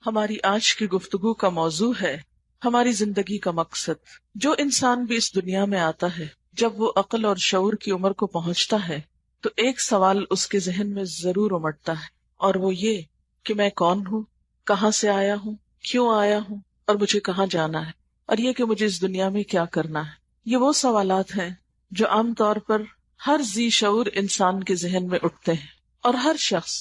ہماری آج کی گفتگو کا موضوع ہے ہماری زندگی کا مقصد۔ جو انسان بھی اس دنیا میں آتا ہے، جب وہ عقل اور شعور کی عمر کو پہنچتا ہے تو ایک سوال اس کے ذہن میں ضرور امٹتا ہے، اور وہ یہ کہ میں کون ہوں، کہاں سے آیا ہوں، کیوں آیا ہوں، اور مجھے کہاں جانا ہے، اور یہ کہ مجھے اس دنیا میں کیا کرنا ہے۔ یہ وہ سوالات ہیں جو عام طور پر ہر ذی شعور انسان کے ذہن میں اٹھتے ہیں، اور ہر شخص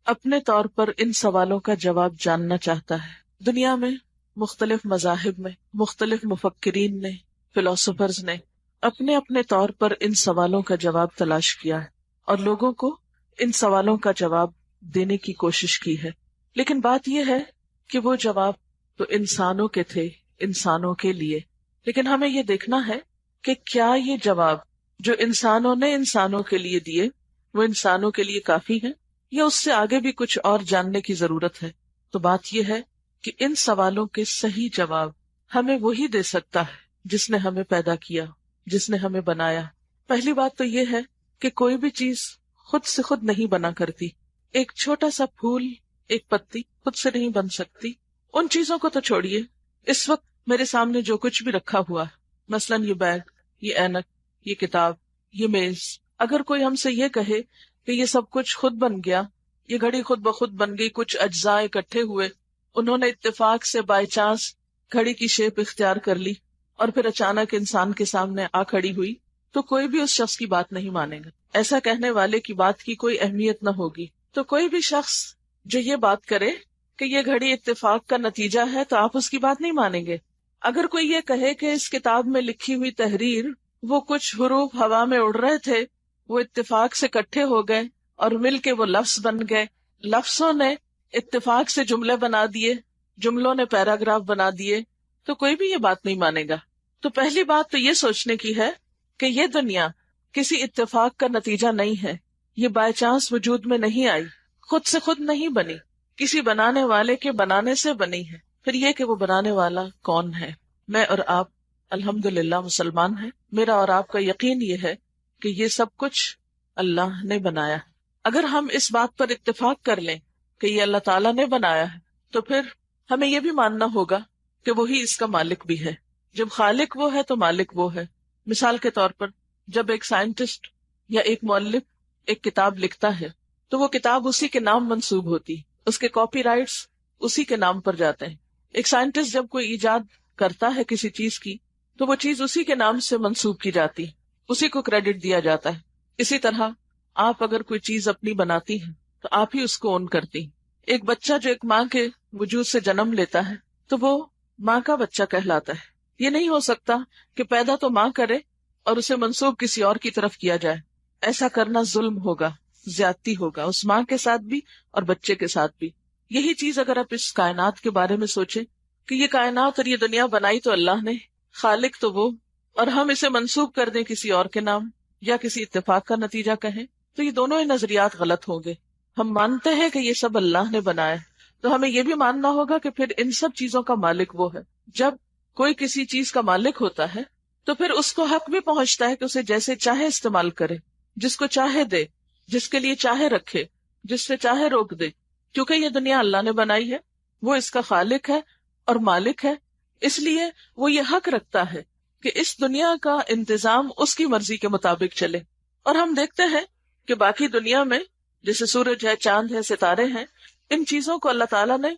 اپنے طور پر ان سوالوں کا جواب جاننا چاہتا ہے۔ دنیا میں مختلف مذاہب میں مختلف مفکرین نے، فلاسفرز نے اپنے اپنے طور پر ان سوالوں کا جواب تلاش کیا ہے اور لوگوں کو ان سوالوں کا جواب دینے کی کوشش کی ہے، لیکن بات یہ ہے کہ وہ جواب تو انسانوں کے تھے، انسانوں کے لیے، لیکن ہمیں یہ دیکھنا ہے کہ کیا یہ جواب جو انسانوں نے انسانوں کے لیے دیے وہ انسانوں کے لیے کافی ہیں، یا اس سے آگے بھی کچھ اور جاننے کی ضرورت ہے۔ تو بات یہ ہے کہ ان سوالوں کے صحیح جواب ہمیں وہی دے سکتا ہے جس نے ہمیں پیدا کیا، جس نے ہمیں بنایا۔ پہلی بات تو یہ ہے کہ کوئی بھی چیز خود سے خود نہیں بنا کرتی۔ ایک چھوٹا سا پھول، ایک پتی خود سے نہیں بن سکتی۔ ان چیزوں کو تو چھوڑیے، اس وقت میرے سامنے جو کچھ بھی رکھا ہوا ہے، مثلاً یہ بیگ، یہ اینک، یہ کتاب، یہ میز، اگر کوئی ہم سے یہ کہے کہ یہ سب کچھ خود بن گیا، یہ گھڑی خود بخود بن گئی، کچھ اجزاء اکٹھے ہوئے، انہوں نے اتفاق سے بائی چانس گھڑی کی شیپ اختیار کر لی اور پھر اچانک انسان کے سامنے آ کھڑی ہوئی، تو کوئی بھی اس شخص کی بات نہیں مانے گا۔ ایسا کہنے والے کی بات کی کوئی اہمیت نہ ہوگی۔ تو کوئی بھی شخص جو یہ بات کرے کہ یہ گھڑی اتفاق کا نتیجہ ہے تو آپ اس کی بات نہیں مانیں گے۔ اگر کوئی یہ کہے کہ اس کتاب میں لکھی ہوئی تحریر، وہ کچھ حروف ہوا میں اڑ رہے تھے، وہ اتفاق سے اکٹھے ہو گئے اور مل کے وہ لفظ بن گئے، لفظوں نے اتفاق سے جملے بنا دیے، جملوں نے پیراگراف بنا دیے، تو کوئی بھی یہ بات نہیں مانے گا۔ تو پہلی بات تو یہ سوچنے کی ہے کہ یہ دنیا کسی اتفاق کا نتیجہ نہیں ہے، یہ بائی چانس وجود میں نہیں آئی، خود سے خود نہیں بنی، کسی بنانے والے کے بنانے سے بنی ہے۔ پھر یہ کہ وہ بنانے والا کون ہے؟ میں اور آپ الحمدللہ مسلمان ہیں۔ میرا اور آپ کا یقین یہ ہے کہ یہ سب کچھ اللہ نے بنایا۔ اگر ہم اس بات پر اتفاق کر لیں کہ یہ اللہ تعالیٰ نے بنایا ہے، تو پھر ہمیں یہ بھی ماننا ہوگا کہ وہی اس کا مالک بھی ہے۔ جب خالق وہ ہے تو مالک وہ ہے۔ مثال کے طور پر جب ایک سائنٹسٹ یا ایک مؤلف ایک کتاب لکھتا ہے تو وہ کتاب اسی کے نام منسوب ہوتی، اس کے کاپی رائٹس اسی کے نام پر جاتے ہیں۔ ایک سائنٹسٹ جب کوئی ایجاد کرتا ہے کسی چیز کی تو وہ چیز اسی کے نام سے منسوب کی جاتی، اسی کو کریڈٹ دیا جاتا ہے۔ اسی طرح آپ اگر کوئی چیز اپنی بناتی ہیں تو آپ ہی اس کو اون کرتی ہیں۔ ایک بچہ جو ایک ماں کے وجود سے جنم لیتا ہے تو وہ ماں کا بچہ کہلاتا ہے۔ یہ نہیں ہو سکتا کہ پیدا تو ماں کرے اور اسے منسوب کسی اور کی طرف کیا جائے۔ ایسا کرنا ظلم ہوگا، زیادتی ہوگا، اس ماں کے ساتھ بھی اور بچے کے ساتھ بھی۔ یہی چیز اگر آپ اس کائنات کے بارے میں سوچیں کہ یہ کائنات اور یہ دنیا بنائی تو اللہ نے، خالق تو وہ، اور ہم اسے منسوب کر دیں کسی اور کے نام یا کسی اتفاق کا نتیجہ کہیں، تو یہ دونوں ہی نظریات غلط ہوں گے۔ ہم مانتے ہیں کہ یہ سب اللہ نے بنایا، تو ہمیں یہ بھی ماننا ہوگا کہ پھر ان سب چیزوں کا مالک وہ ہے۔ جب کوئی کسی چیز کا مالک ہوتا ہے تو پھر اس کو حق بھی پہنچتا ہے کہ اسے جیسے چاہے استعمال کرے، جس کو چاہے دے، جس کے لیے چاہے رکھے، جس سے چاہے روک دے، کیونکہ یہ دنیا اللہ نے بنائی ہے، وہ اس کا خالق ہے اور مالک ہے، اس لیے وہ یہ حق رکھتا ہے کہ اس دنیا کا انتظام اس کی مرضی کے مطابق چلے۔ اور ہم دیکھتے ہیں کہ باقی دنیا میں جیسے سورج ہے، چاند ہے، ستارے ہیں، ان چیزوں کو اللہ تعالیٰ نے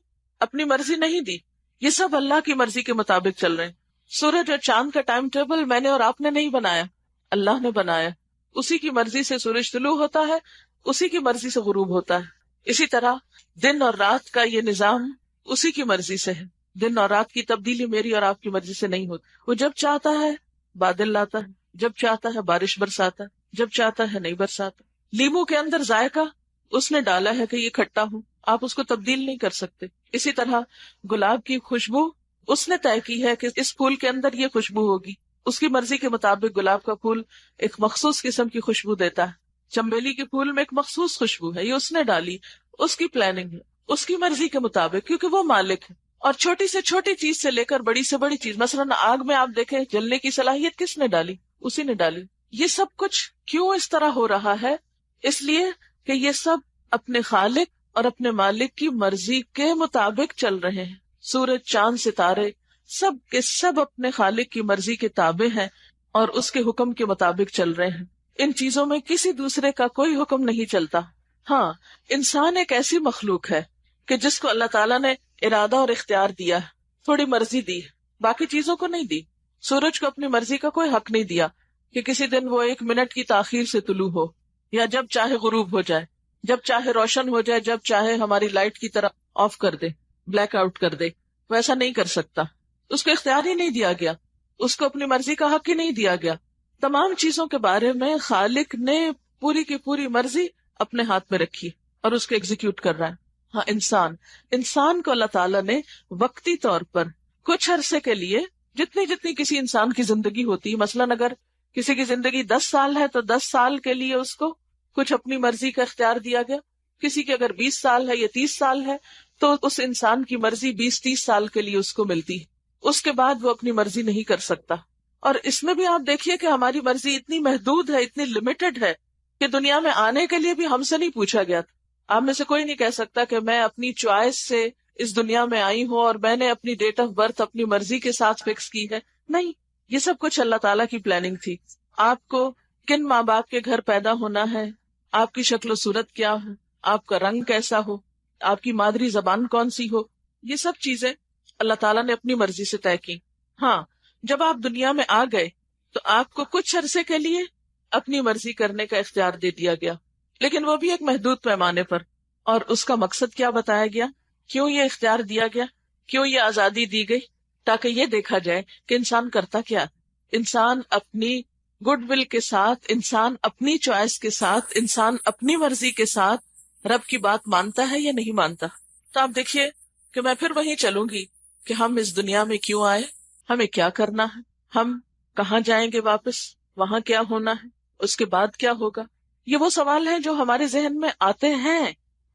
اپنی مرضی نہیں دی، یہ سب اللہ کی مرضی کے مطابق چل رہے ہیں۔ سورج اور چاند کا ٹائم ٹیبل میں نے اور آپ نے نہیں بنایا، اللہ نے بنایا۔ اسی کی مرضی سے سورج طلوع ہوتا ہے، اسی کی مرضی سے غروب ہوتا ہے۔ اسی طرح دن اور رات کا یہ نظام اسی کی مرضی سے ہے۔ دن اور رات کی تبدیلی میری اور آپ کی مرضی سے نہیں ہوتی۔ وہ جب چاہتا ہے بادل لاتا ہے، جب چاہتا ہے بارش برساتا ہے، جب چاہتا ہے نہیں برساتا۔ لیمو کے اندر ذائقہ اس نے ڈالا ہے کہ یہ کھٹا ہو، آپ اس کو تبدیل نہیں کر سکتے۔ اسی طرح گلاب کی خوشبو اس نے طے کی ہے کہ اس پھول کے اندر یہ خوشبو ہوگی، اس کی مرضی کے مطابق گلاب کا پھول ایک مخصوص قسم کی خوشبو دیتا ہے۔ چنبیلی کے پھول میں ایک مخصوص خوشبو ہے، یہ اس نے ڈالی، اس کی پلاننگ ہے، اس کی مرضی کے مطابق، کیونکہ وہ مالک ہے۔ اور چھوٹی سے چھوٹی چیز سے لے کر بڑی سے بڑی چیز، مثلا آگ میں آپ دیکھیں جلنے کی صلاحیت کس نے ڈالی؟ اسی نے ڈالی۔ یہ سب کچھ کیوں اس طرح ہو رہا ہے؟ اس لیے کہ یہ سب اپنے خالق اور اپنے مالک کی مرضی کے مطابق چل رہے ہیں. سورج، چاند، ستارے سب کے سب اپنے خالق کی مرضی کے تابع ہیں اور اس کے حکم کے مطابق چل رہے ہیں. ان چیزوں میں کسی دوسرے کا کوئی حکم نہیں چلتا. ہاں، انسان ایک ایسی مخلوق ہے کہ جس کو اللہ تعالیٰ نے ارادہ اور اختیار دیا ہے، تھوڑی مرضی دی، باقی چیزوں کو نہیں دی. سورج کو اپنی مرضی کا کوئی حق نہیں دیا کہ کسی دن وہ 1 منٹ کی تاخیر سے طلوع ہو، یا جب چاہے غروب ہو جائے، جب چاہے روشن ہو جائے، جب چاہے ہماری لائٹ کی طرح آف کر دے، بلیک آؤٹ کر دے. ویسا نہیں کر سکتا. اس کو اختیار ہی نہیں دیا گیا، اس کو اپنی مرضی کا حق ہی نہیں دیا گیا. تمام چیزوں کے بارے میں خالق نے پوری کی پوری مرضی اپنے ہاتھ میں رکھی اور اس کو ایگزیکیوٹ کر رہا ہے. ہاں، انسان کو اللہ تعالیٰ نے وقتی طور پر کچھ عرصے کے لیے جتنی کسی انسان کی زندگی ہوتی ہے، مثلاً اگر کسی کی زندگی 10 سال ہے تو 10 سال کے لیے اس کو کچھ اپنی مرضی کا اختیار دیا گیا. کسی کی اگر 20 سال ہے یا 30 سال ہے تو اس انسان کی مرضی 20-30 سال کے لیے اس کو ملتی ہے. اس کے بعد وہ اپنی مرضی نہیں کر سکتا. اور اس میں بھی آپ دیکھیے کہ ہماری مرضی اتنی محدود ہے، اتنی لمیٹڈ ہے کہ دنیا میں آنے کے لیے بھی ہم سے نہیں پوچھا گیا تھا. آپ میں سے کوئی نہیں کہہ سکتا کہ میں اپنی چوائس سے اس دنیا میں آئی ہوں اور میں نے اپنی ڈیٹ آف برتھ اپنی مرضی کے ساتھ فکس کی ہے. نہیں، یہ سب کچھ اللہ تعالیٰ کی پلاننگ تھی. آپ کو کن ماں باپ کے گھر پیدا ہونا ہے، آپ کی شکل و صورت کیا ہو، آپ کا رنگ کیسا ہو، آپ کی مادری زبان کون سی ہو، یہ سب چیزیں اللہ تعالیٰ نے اپنی مرضی سے طے کی. ہاں، جب آپ دنیا میں آ گئے تو آپ کو کچھ عرصے کے لیے اپنی مرضی کرنے کا اختیار دے دیا گیا، لیکن وہ بھی ایک محدود پیمانے پر. اور اس کا مقصد کیا بتایا گیا؟ کیوں یہ اختیار دیا گیا؟ کیوں یہ آزادی دی گئی؟ تاکہ یہ دیکھا جائے کہ انسان کرتا کیا. انسان اپنی گڈ ول کے ساتھ، انسان اپنی چوائس کے ساتھ، انسان اپنی مرضی کے ساتھ رب کی بات مانتا ہے یا نہیں مانتا. تو آپ دیکھیے کہ میں پھر وہیں چلوں گی کہ ہم اس دنیا میں کیوں آئے، ہمیں کیا کرنا ہے، ہم کہاں جائیں گے واپس، وہاں کیا ہونا ہے، اس کے بعد کیا ہوگا. یہ وہ سوال ہیں جو ہمارے ذہن میں آتے ہیں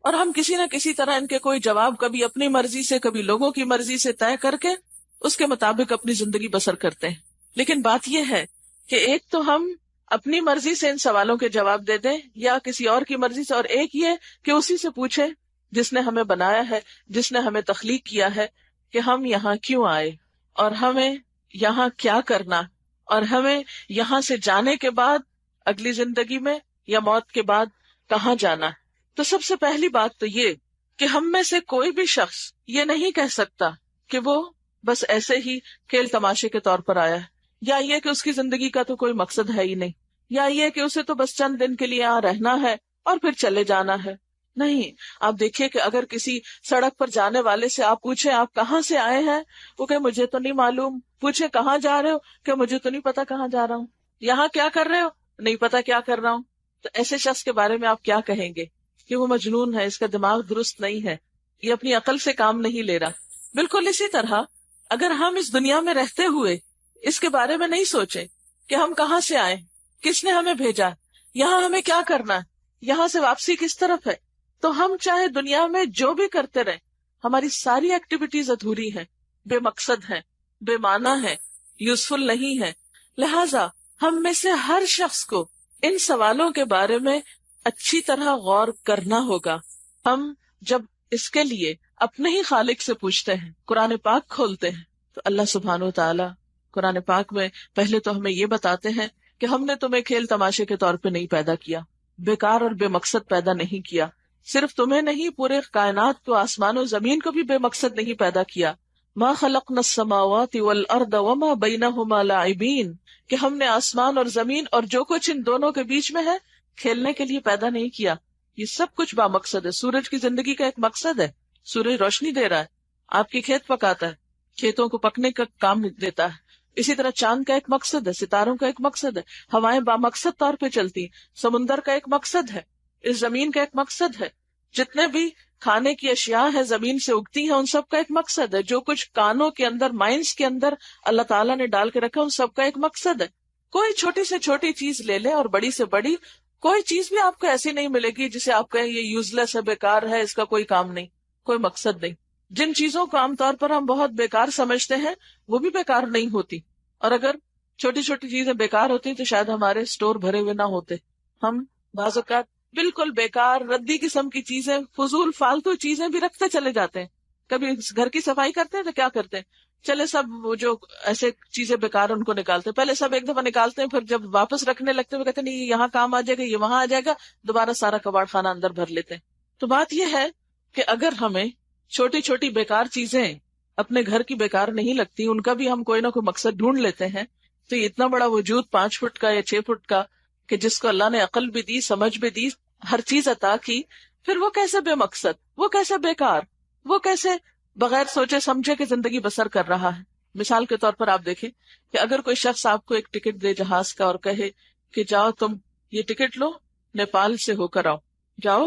اور ہم کسی نہ کسی طرح ان کے کوئی جواب کبھی اپنی مرضی سے، کبھی لوگوں کی مرضی سے طے کر کے اس کے مطابق اپنی زندگی بسر کرتے ہیں. لیکن بات یہ ہے کہ ایک تو ہم اپنی مرضی سے ان سوالوں کے جواب دے دیں یا کسی اور کی مرضی سے، اور ایک یہ کہ اسی سے پوچھیں جس نے ہمیں بنایا ہے، جس نے ہمیں تخلیق کیا ہے، کہ ہم یہاں کیوں آئے اور ہمیں یہاں کیا کرنا، اور ہمیں یہاں سے جانے کے بعد اگلی زندگی میں یا موت کے بعد کہاں جانا ہے. تو سب سے پہلی بات تو یہ کہ ہم میں سے کوئی بھی شخص یہ نہیں کہہ سکتا کہ وہ بس ایسے ہی کھیل تماشے کے طور پر آیا ہے، یا یہ کہ اس کی زندگی کا تو کوئی مقصد ہے ہی نہیں، یا یہ کہ اسے تو بس چند دن کے لیے یہاں رہنا ہے اور پھر چلے جانا ہے. نہیں، آپ دیکھیے کہ اگر کسی سڑک پر جانے والے سے آپ پوچھیں آپ کہاں سے آئے ہیں، وہ کہ مجھے تو نہیں معلوم. پوچھیں کہاں جا رہے ہو، کہ مجھے تو نہیں پتا کہاں جا رہا ہوں. یہاں کیا کر رہے ہو، نہیں پتا کیا کر رہا ہوں. تو ایسے شخص کے بارے میں آپ کیا کہیں گے کہ وہ مجنون ہے، اس کا دماغ درست نہیں ہے، یہ اپنی عقل سے کام نہیں لے رہا. بالکل اسی طرح اگر ہم اس دنیا میں رہتے ہوئے اس کے بارے میں نہیں سوچیں کہ ہم کہاں سے آئے، کس نے ہمیں بھیجا، یہاں ہمیں کیا کرنا ہے، یہاں سے واپسی کس طرف ہے، تو ہم چاہے دنیا میں جو بھی کرتے رہیں، ہماری ساری ایکٹیویٹیز ادھوری ہیں، بے مقصد ہیں، بے معنی ہیں، یوزفل نہیں ہے. لہٰذا ہم میں سے ہر شخص کو ان سوالوں کے بارے میں اچھی طرح غور کرنا ہوگا. ہم جب اس کے لیے اپنے ہی خالق سے پوچھتے ہیں، قرآن پاک کھولتے ہیں، تو اللہ سبحانہ و تعالیٰ قرآن پاک میں پہلے تو ہمیں یہ بتاتے ہیں کہ ہم نے تمہیں کھیل تماشے کے طور پہ نہیں پیدا کیا، بیکار اور بے مقصد پیدا نہیں کیا. صرف تمہیں نہیں، پورے کائنات کو، آسمان و زمین کو بھی بے مقصد نہیں پیدا کیا. ما خلقنا السماوات والارض وما بینہما لاعبین، کہ ہم نے آسمان اور زمین اور جو کچھ ان دونوں کے بیچ میں ہے کھیلنے کے لیے پیدا نہیں کیا. یہ سب کچھ با مقصد ہے. سورج کی زندگی کا ایک مقصد ہے، سورج روشنی دے رہا ہے، آپ کی کھیت پکاتا ہے، کھیتوں کو پکنے کا کام دیتا ہے. اسی طرح چاند کا ایک مقصد ہے، ستاروں کا ایک مقصد ہے، ہوائیں با مقصد طور پہ چلتی ہیں، سمندر کا ایک مقصد ہے، اس زمین کا ایک مقصد ہے، جتنے بھی کھانے کی اشیاء ہے زمین سے اگتی ہیں ان سب کا ایک مقصد ہے، جو کچھ کانوں کے اندر، مائنڈز کے اندر اللہ تعالیٰ نے ڈال کے رکھا ان سب کا ایک مقصد ہے. کوئی چھوٹی سے چھوٹی چیز لے لے اور بڑی سے بڑی کوئی چیز بھی آپ کو ایسی نہیں ملے گی جسے آپ کہیں یہ یوز لیس ہے، بیکار ہے، اس کا کوئی کام نہیں، کوئی مقصد نہیں. جن چیزوں کو عام طور پر ہم بہت بیکار سمجھتے ہیں وہ بھی بیکار نہیں ہوتی، اور اگر چھوٹی چھوٹی چیزیں بیکار ہوتی تو شاید ہمارے سٹور بھرے ہوئے نہ ہوتے. ہم بعض اوقات بالکل بیکار ردی قسم کی چیزیں، فضول فالتو چیزیں بھی رکھتے چلے جاتے ہیں. کبھی گھر کی صفائی کرتے ہیں تو کیا کرتے ہیں، چلے سب وہ جو ایسے چیزیں بیکار ان کو نکالتے ہیں، پہلے سب ایک دفعہ نکالتے ہیں، پھر جب واپس رکھنے لگتے ہیں وہ کہتے ہیں نہیں یہ یہاں کام آ جائے گا، یہ وہاں آ جائے گا، دوبارہ سارا کباڑ خانہ اندر بھر لیتے ہیں. تو بات یہ ہے کہ اگر ہمیں چھوٹی چھوٹی بیکار چیزیں اپنے گھر کی بیکار نہیں لگتی، ان کا بھی ہم کوئی نہ کوئی مقصد ڈھونڈ لیتے ہیں، تو یہ اتنا بڑا وجود 5 فٹ کا یا 6 فٹ کا کہ جس کو اللہ نے عقل بھی دی، سمجھ بھی دی، ہر چیز عطا کی، پھر وہ کیسے بے مقصد، وہ کیسے بیکار، وہ کیسے بغیر سوچے سمجھے کہ زندگی بسر کر رہا ہے. مثال کے طور پر آپ دیکھیں کہ اگر کوئی شخص آپ کو ایک ٹکٹ دے جہاز کا اور کہے کہ جاؤ تم یہ ٹکٹ لو، نیپال سے ہو کر آؤ، جاؤ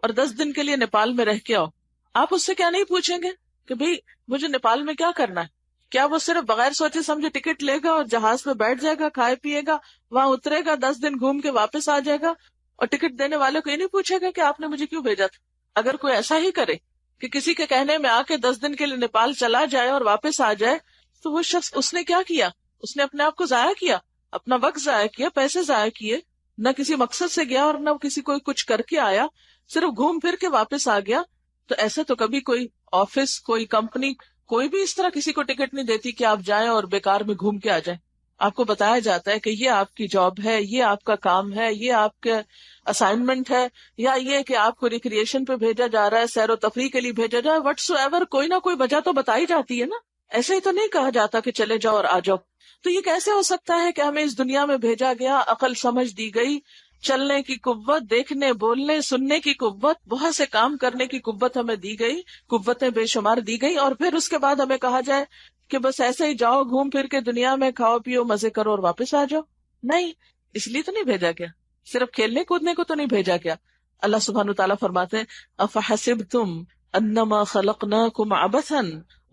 اور 10 دن کے لیے نیپال میں رہ کے آؤ، آپ اس سے کیا نہیں پوچھیں گے کہ بھئی مجھے نیپال میں کیا کرنا ہے؟ کیا وہ صرف بغیر سوچے سمجھے ٹکٹ لے گا اور جہاز پہ بیٹھ جائے گا، کھائے پیے گا، وہاں اترے گا، 10 دن گھوم کے واپس آ جائے گا اور ٹکٹ دینے والے کو یہ نہیں پوچھے گا کہ آپ نے مجھے کیوں بھیجا تھا؟ اگر کوئی ایسا ہی کرے کہ کسی کے کہنے میں آ کے 10 دن کے لیے نیپال چلا جائے اور واپس آ جائے، تو وہ شخص اس نے کیا کیا؟ اس نے اپنے آپ کو ضائع کیا، اپنا وقت ضائع کیا، پیسے ضائع کیے، نہ کسی مقصد سے گیا اور نہ کسی کو کچھ کر کے آیا، صرف گھوم پھر کے واپس آ گیا. تو ایسے تو کبھی کوئی آفس، کوئی کمپنی، کوئی بھی اس طرح کسی کو ٹکٹ نہیں دیتی کہ آپ جائیں اور بیکار میں گھوم کے آ جائیں. آپ کو بتایا جاتا ہے کہ یہ آپ کی جاب ہے، یہ آپ کا کام ہے، یہ آپ کا اسائنمنٹ ہے، یا یہ کہ آپ کو ریکریشن پہ بھیجا جا رہا ہے، سیر و تفریح کے لیے بھیجا جائے، وٹس ایور، کوئی نہ کوئی وجہ تو بتائی جاتی ہے نا. ایسے ہی تو نہیں کہا جاتا کہ چلے جاؤ اور آ جاؤ. تو یہ کیسے ہو سکتا ہے کہ ہمیں اس دنیا میں بھیجا گیا، عقل سمجھ دی گئی، چلنے کی قوت، دیکھنے بولنے سننے کی قوت، بہت سے کام کرنے کی قوت ہمیں دی گئی، قوتیں بے شمار دی گئی، اور پھر اس کے بعد ہمیں کہا جائے کہ بس ایسے ہی جاؤ، گھوم پھر کے دنیا میں کھاؤ پیو مزے کرو اور واپس آ جاؤ؟ نہیں، اس لیے تو نہیں بھیجا گیا، صرف کھیلنے کودنے کو تو نہیں بھیجا گیا. اللہ سبحانہ وتعالیٰ فرماتے ہیں افحسبتم انما خلقناکم عبثا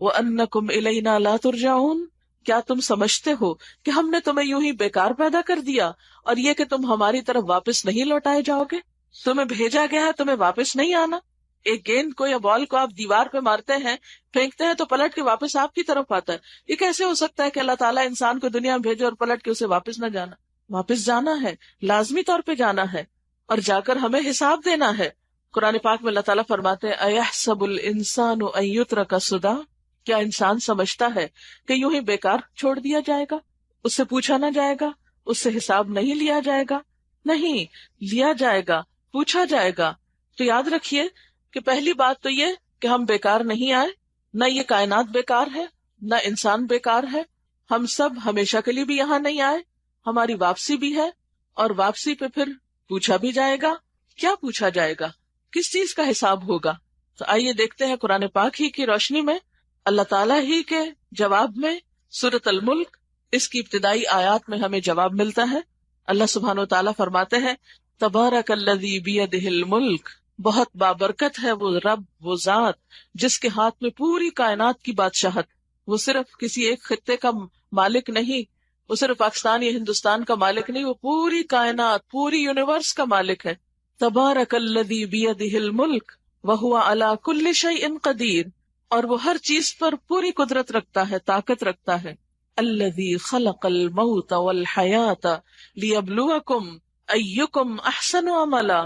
وانکم الینا لا ترجعون، کیا تم سمجھتے ہو کہ ہم نے تمہیں یوں ہی بیکار پیدا کر دیا اور یہ کہ تم ہماری طرف واپس نہیں لوٹائے جاؤ گے؟ تمہیں بھیجا گیا ہے، تمہیں واپس نہیں آنا. ایک گیند کو یا بال کو آپ دیوار پہ مارتے ہیں، پھینکتے ہیں تو پلٹ کے واپس آپ کی طرف آتا ہے. یہ کیسے ہو سکتا ہے کہ اللہ تعالیٰ انسان کو دنیا میں بھیجے اور پلٹ کے اسے واپس نہ جانا؟ واپس جانا ہے، لازمی طور پہ جانا ہے، اور جا کر ہمیں حساب دینا ہے. قرآن پاک میں اللہ تعالیٰ فرماتے ہیں اَيَحْسَبُ الْإِنسَانُ أَن يُتْرَكَ سُدًى، کیا انسان سمجھتا ہے کہ یوں ہی بیکار چھوڑ دیا جائے گا، اس سے پوچھا نہ جائے گا، اس سے حساب نہیں لیا جائے گا؟ نہیں، لیا جائے گا، پوچھا جائے گا. تو یاد رکھیے کہ پہلی بات تو یہ کہ ہم بیکار نہیں آئے، نہ یہ کائنات بیکار ہے، نہ انسان بیکار ہے. ہم سب ہمیشہ کے لیے بھی یہاں نہیں آئے، ہماری واپسی بھی ہے، اور واپسی پہ پھر پوچھا بھی جائے گا. کیا پوچھا جائے گا؟ کس چیز کا حساب ہوگا؟ تو آئیے دیکھتے ہیں قرآن پاک ہی کی روشنی میں اللہ تعالیٰ ہی کے جواب میں سورۃ الملک، اس کی ابتدائی آیات میں ہمیں جواب ملتا ہے. اللہ سبحانہ وتعالیٰ فرماتے ہیں تبارک الذی بیدہ الملک، بہت بابرکت ہے وہ رب، وہ ذات جس کے ہاتھ میں پوری کائنات کی بادشاہت. وہ صرف کسی ایک خطے کا مالک نہیں، وہ صرف پاکستان یا ہندوستان کا مالک نہیں، وہ پوری کائنات، پوری یونیورس کا مالک ہے. تبارک الذی بیدہ الملک وہو علی کل شیء قدیر، اور وہ ہر چیز پر پوری قدرت رکھتا ہے، طاقت رکھتا ہے. الذی خلق الموت والحیات لیبلوکم ایکم احسن عملا،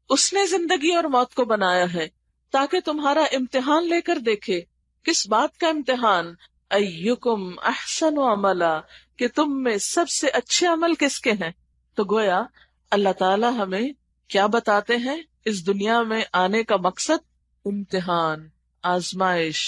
اس نے زندگی اور موت کو بنایا ہے تاکہ تمہارا امتحان لے کر دیکھے. کس بات کا امتحان؟ ایکم احسن عملا، کہ تم میں سب سے اچھے عمل کس کے ہیں. تو گویا اللہ تعالی ہمیں کیا بتاتے ہیں؟ اس دنیا میں آنے کا مقصد امتحان، آزمائش.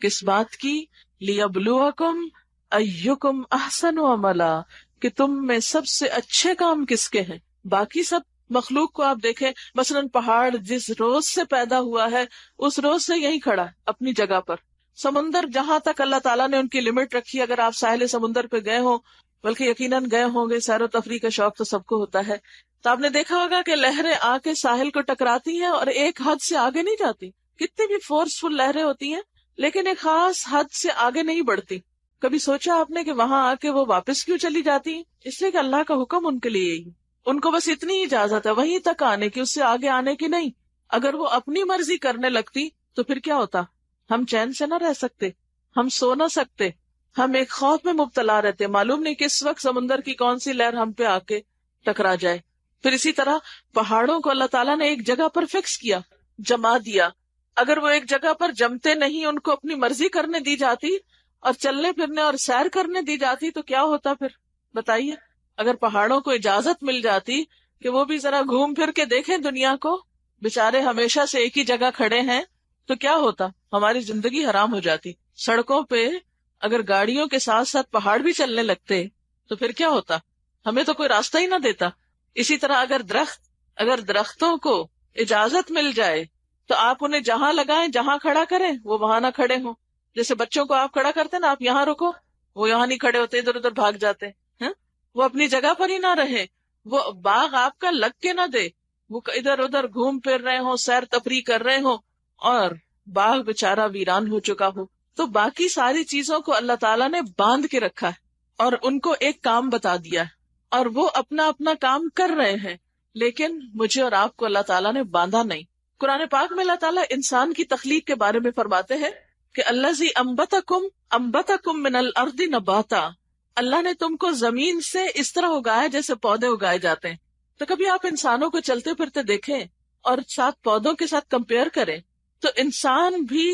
کس بات کی؟ لیبلوکم ایکم احسن عملا، کہ تم میں سب سے اچھے کام کس کے ہیں. باقی سب مخلوق کو آپ دیکھیں، مثلا پہاڑ جس روز سے پیدا ہوا ہے اس روز سے یہیں کھڑا ہے اپنی جگہ پر. سمندر جہاں تک اللہ تعالیٰ نے ان کی لمٹ رکھی، اگر آپ ساحل سمندر پہ گئے ہوں، بلکہ یقیناً گئے ہوں گے، سیر و تفریح کا شوق تو سب کو ہوتا ہے، تو آپ نے دیکھا ہوگا کہ لہریں آ کے ساحل کو ٹکراتی ہیں اور ایک حد سے آگے نہیں جاتی. کتنی بھی فورسفل لہریں ہوتی ہیں لیکن ایک خاص حد سے آگے نہیں بڑھتی. کبھی سوچا آپ نے کہ وہاں آ کے وہ واپس کیوں چلی جاتی؟ اس لیے کہ اللہ کا حکم ان کے لیے یہی، ان کو بس اتنی اجازت ہے وہیں تک آنے کی، اس سے آگے آنے کی نہیں. اگر وہ اپنی مرضی کرنے لگتی تو پھر کیا ہوتا؟ ہم چین سے نہ رہ سکتے، ہم سو نہ سکتے، ہم ایک خوف میں مبتلا رہتے، معلوم نہیں کس وقت سمندر کی کون سی لہر ہم پہ آ کے ٹکرا جائے. پھر اسی طرح پہاڑوں کو اللہ تعالیٰ نے ایک جگہ پر فکس کیا، جما دیا. اگر وہ ایک جگہ پر جمتے نہیں، ان کو اپنی مرضی کرنے دی جاتی اور چلنے پھرنے اور سیر کرنے دی جاتی تو کیا ہوتا پھر بتائیے. اگر پہاڑوں کو اجازت مل جاتی کہ وہ بھی ذرا گھوم پھر کے دیکھیں دنیا کو، بےچارے ہمیشہ سے ایک ہی جگہ کھڑے ہیں، تو کیا ہوتا؟ ہماری زندگی حرام ہو جاتی. سڑکوں پہ اگر گاڑیوں کے ساتھ ساتھ پہاڑ بھی چلنے لگتے تو پھر کیا ہوتا؟ ہمیں تو کوئی راستہ ہی نہ دیتا. اسی طرح اگر درختوں کو اجازت مل جائے تو آپ انہیں جہاں لگائیں، جہاں کھڑا کریں، وہ وہاں نہ کھڑے ہوں. جیسے بچوں کو آپ کھڑا کرتے نا، آپ یہاں رکو، وہ یہاں نہیں کھڑے ہوتے، ادھر ادھر بھاگ جاتے ہیں. وہ اپنی جگہ پر ہی نہ رہے، وہ باغ آپ کا لگ کے نہ دے، وہ ادھر ادھر گھوم پھر رہے ہوں، سیر تفریح کر رہے ہوں اور باغ بےچارا ویران ہو چکا ہو. تو باقی ساری چیزوں کو اللہ تعالیٰ نے باندھ کے رکھا ہے اور ان کو ایک کام بتا دیا ہے اور وہ اپنا اپنا کام کر رہے ہیں، لیکن مجھے اور آپ کو اللہ تعالیٰ نے باندھا نہیں. قرآن پاک میں اللہ تعالیٰ انسان کی تخلیق کے بارے میں فرماتے ہیں کہ الذی انبتکم من الارض نباتا، اللہ نے تم کو زمین سے اس طرح اگایا جیسے پودے اگائے جاتے ہیں. تو کبھی آپ انسانوں کو چلتے پھرتے دیکھیں اور ساتھ پودوں کے ساتھ کمپیئر کریں تو انسان بھی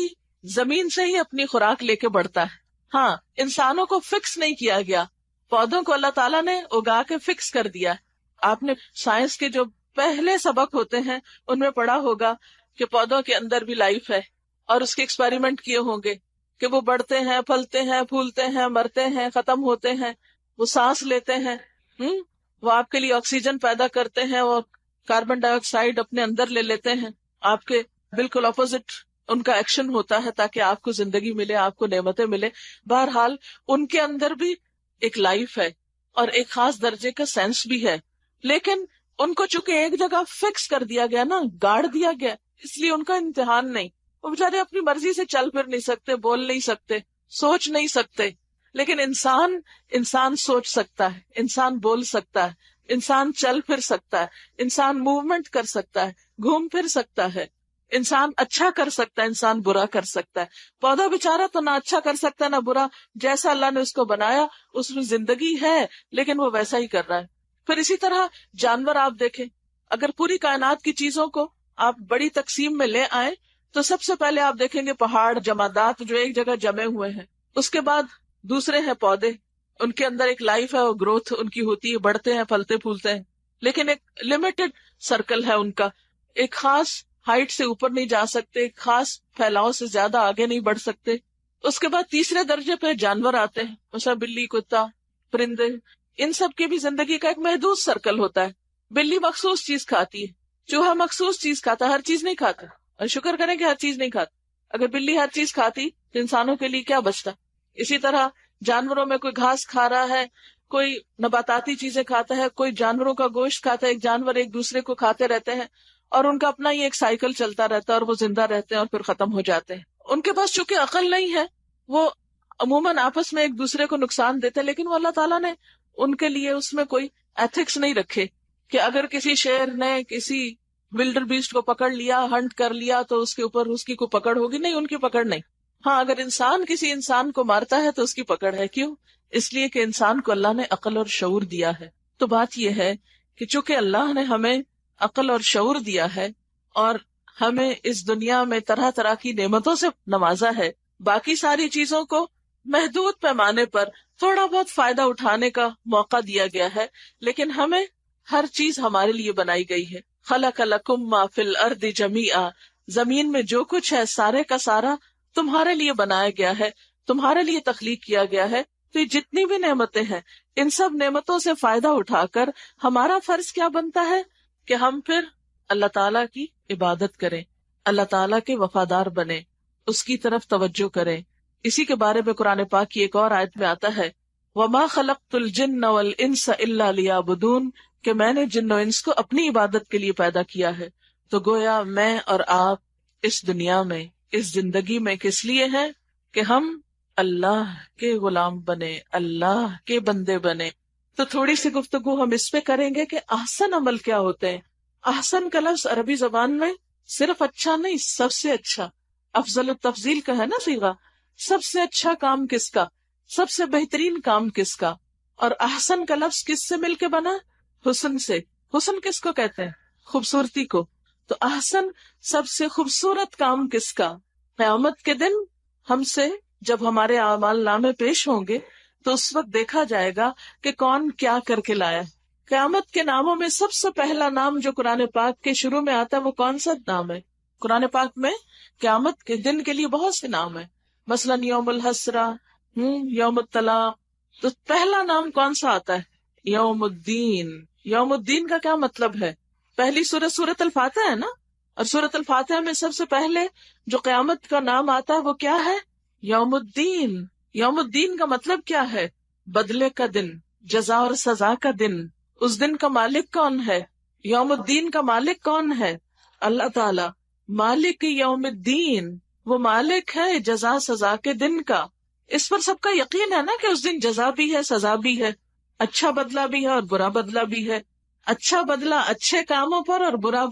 زمین سے ہی اپنی خوراک لے کے بڑھتا ہے. ہاں، انسانوں کو فکس نہیں کیا گیا، پودوں کو اللہ تعالیٰ نے اگا کے فکس کر دیا. آپ نے سائنس کے جو پہلے سبق ہوتے ہیں ان میں پڑھا ہوگا کہ پودوں کے اندر بھی لائف ہے اور اس کے ایکسپیریمنٹ کیے ہوں گے کہ وہ بڑھتے ہیں، پھلتے ہیں، پھولتے ہیں، مرتے ہیں، ختم ہوتے ہیں، وہ سانس لیتے ہیں، وہ آپ کے لیے آکسیجن پیدا کرتے ہیں اور کاربن ڈائی آکسائڈ اپنے اندر لے لیتے ہیں. آپ کے بالکل اپوزٹ ان کا ایکشن ہوتا ہے تاکہ آپ کو زندگی ملے، آپ کو نعمتیں ملے. بہرحال ان کے اندر بھی ایک لائف ہے اور ایک خاص درجے کا سینس بھی ہے، لیکن ان کو چونکہ ایک جگہ فکس کر دیا گیا نا، گاڑ دیا گیا، اس لیے ان کا امتحان نہیں. وہ بےچارے اپنی مرضی سے چل پھر نہیں سکتے، بول نہیں سکتے، سوچ نہیں سکتے. لیکن انسان سوچ سکتا ہے، انسان بول سکتا ہے، انسان چل پھر سکتا ہے، انسان موومنٹ کر سکتا ہے، گھوم پھر سکتا ہے، انسان اچھا کر سکتا ہے، انسان برا کر سکتا ہے. پودا بےچارا تو نہ اچھا کر سکتا نہ برا، جیسا اللہ نے اس کو بنایا اس میں زندگی ہے لیکن وہ ویسا ہی کر رہا ہے. پھر اسی طرح جانور آپ دیکھیں، اگر پوری کائنات کی چیزوں کو آپ بڑی تقسیم میں لے آئیں تو سب سے پہلے آپ دیکھیں گے پہاڑ، جمادات جو ایک جگہ جمے ہوئے ہیں. اس کے بعد دوسرے ہیں پودے، ان کے اندر ایک لائف ہے، وہ گروتھ ان کی ہوتی ہے، بڑھتے ہیں، پھلتے پھولتے ہیں، لیکن ایک لمیٹڈ سرکل ہے ان کا، ایک خاص ہائٹ سے اوپر نہیں جا سکتے، ایک خاص پھیلاؤ سے زیادہ آگے نہیں بڑھ سکتے. اس کے بعد تیسرے درجے پہ جانور آتے ہیں، مثلا بلی، کتا، پرندے. ان سب کی بھی زندگی کا ایک محدود سرکل ہوتا ہے. بلی مخصوص چیز کھاتی ہے، چوہا مخصوص چیز کھاتا ہے، ہر چیز نہیں کھاتا، اور شکر کریں کہ ہر چیز نہیں کھاتا. اگر بلی ہر چیز کھاتی تو انسانوں کے لیے کیا بچتا. اسی طرح جانوروں میں کوئی گھاس کھا رہا ہے، کوئی نباتاتی چیزیں کھاتا ہے، کوئی جانوروں کا گوشت کھاتا ہے. ایک جانور ایک دوسرے کو کھاتے رہتے ہیں اور ان کا اپنا ہی ایک سائیکل چلتا رہتا ہے اور وہ زندہ رہتے ہیں اور پھر ختم ہو جاتے ہیں. ان کے پاس چونکہ عقل نہیں ہے، وہ عموماً آپس میں ایک دوسرے کو نقصان دیتے، لیکن وہ اللہ تعالیٰ نے ان کے لیے اس میں کوئی ایتھکس نہیں رکھے کہ اگر کسی شیر نے کسی ولڈر بیسٹ کو پکڑ لیا، ہنٹ کر لیا تو اس کے اوپر اس کی کوئی پکڑ ہوگی. نہیں، ان کی پکڑ نہیں. ہاں، اگر انسان کسی انسان کو مارتا ہے تو اس کی پکڑ ہے. کیوں؟ اس لیے کہ انسان کو اللہ نے عقل اور شعور دیا ہے. تو بات یہ ہے کہ چونکہ اللہ نے ہمیں عقل اور شعور دیا ہے اور ہمیں اس دنیا میں طرح طرح کی نعمتوں سے نوازا ہے، باقی ساری چیزوں کو محدود پیمانے پر تھوڑا بہت فائدہ اٹھانے کا موقع دیا گیا ہے، لیکن ہمیں ہر چیز ہمارے لیے بنائی گئی ہے. خلق لکم ما فی الارض جمیعا، زمین میں جو کچھ ہے سارے کا سارا تمہارے لیے بنایا گیا ہے، تمہارے لیے تخلیق کیا گیا ہے. تو یہ جتنی بھی نعمتیں ہیں، ان سب نعمتوں سے فائدہ اٹھا کر ہمارا فرض کیا بنتا ہے کہ ہم پھر اللہ تعالیٰ کی عبادت کریں، اللہ تعالیٰ کے وفادار بنیں، اس کی طرف توجہ کریں. اسی کے بارے میں قرآن پاک کی ایک اور آیت میں آتا ہے وَمَا خَلَقْتُ الْجِنَّ وَالْإِنسَ إِلَّا لِيَعْبُدُونَ، کہ میں نے جن و انس کو اپنی عبادت کے لیے پیدا کیا ہے. تو گویا میں اور آپ اس دنیا میں، اس زندگی میں کس لیے ہیں کہ ہم اللہ کے غلام بنے، اللہ کے بندے بنے. تو تھوڑی سی گفتگو ہم اس پہ کریں گے کہ احسن عمل کیا ہوتے ہیں. احسن کا لفظ عربی زبان میں صرف اچھا نہیں، سب سے اچھا، افضل التفضیل کا ہے نا صیغہ. سب سے اچھا کام کس کا، سب سے بہترین کام کس کا. اور احسن کا لفظ کس سے مل کے بنا؟ حسن سے. حسن کس کو کہتے ہیں؟ خوبصورتی کو. تو احسن سب سے خوبصورت کام کس کا؟ قیامت کے دن ہم سے جب ہمارے اعمال نامے پیش ہوں گے تو اس وقت دیکھا جائے گا کہ کون کیا کر کے لایا. قیامت کے ناموں میں سب سے پہلا نام جو قرآن پاک کے شروع میں آتا ہے وہ کون سا نام ہے؟ قرآن پاک میں قیامت کے دن کے لیے بہت سے نام ہیں، مثلاً یوم الحسرہ، یوم الطلاق. تو پہلا نام کون سا آتا ہے؟ یوم الدین. یوم الدین کا کیا مطلب ہے؟ پہلی سورت الفاتحہ ہے نا، اور سورت الفاتحہ میں سب سے پہلے جو قیامت کا نام آتا ہے وہ کیا ہے؟ یوم الدین. یوم الدین کا مطلب کیا ہے؟ بدلے کا دن، جزا اور سزا کا دن. اس دن کا مالک کون ہے؟ یوم الدین کا مالک کون ہے؟ اللہ تعالی. مالک یوم الدین، وہ مالک ہے جزا سزا کے دن کا. اس پر سب کا یقین ہے نا کہ اس دن جزا بھی ہے، سزا بھی ہے، اچھا بدلہ بھی ہے اور برا بدلہ بھی ہے. اچھا بدلہ اچھے کاموں پر اور برا بدلہ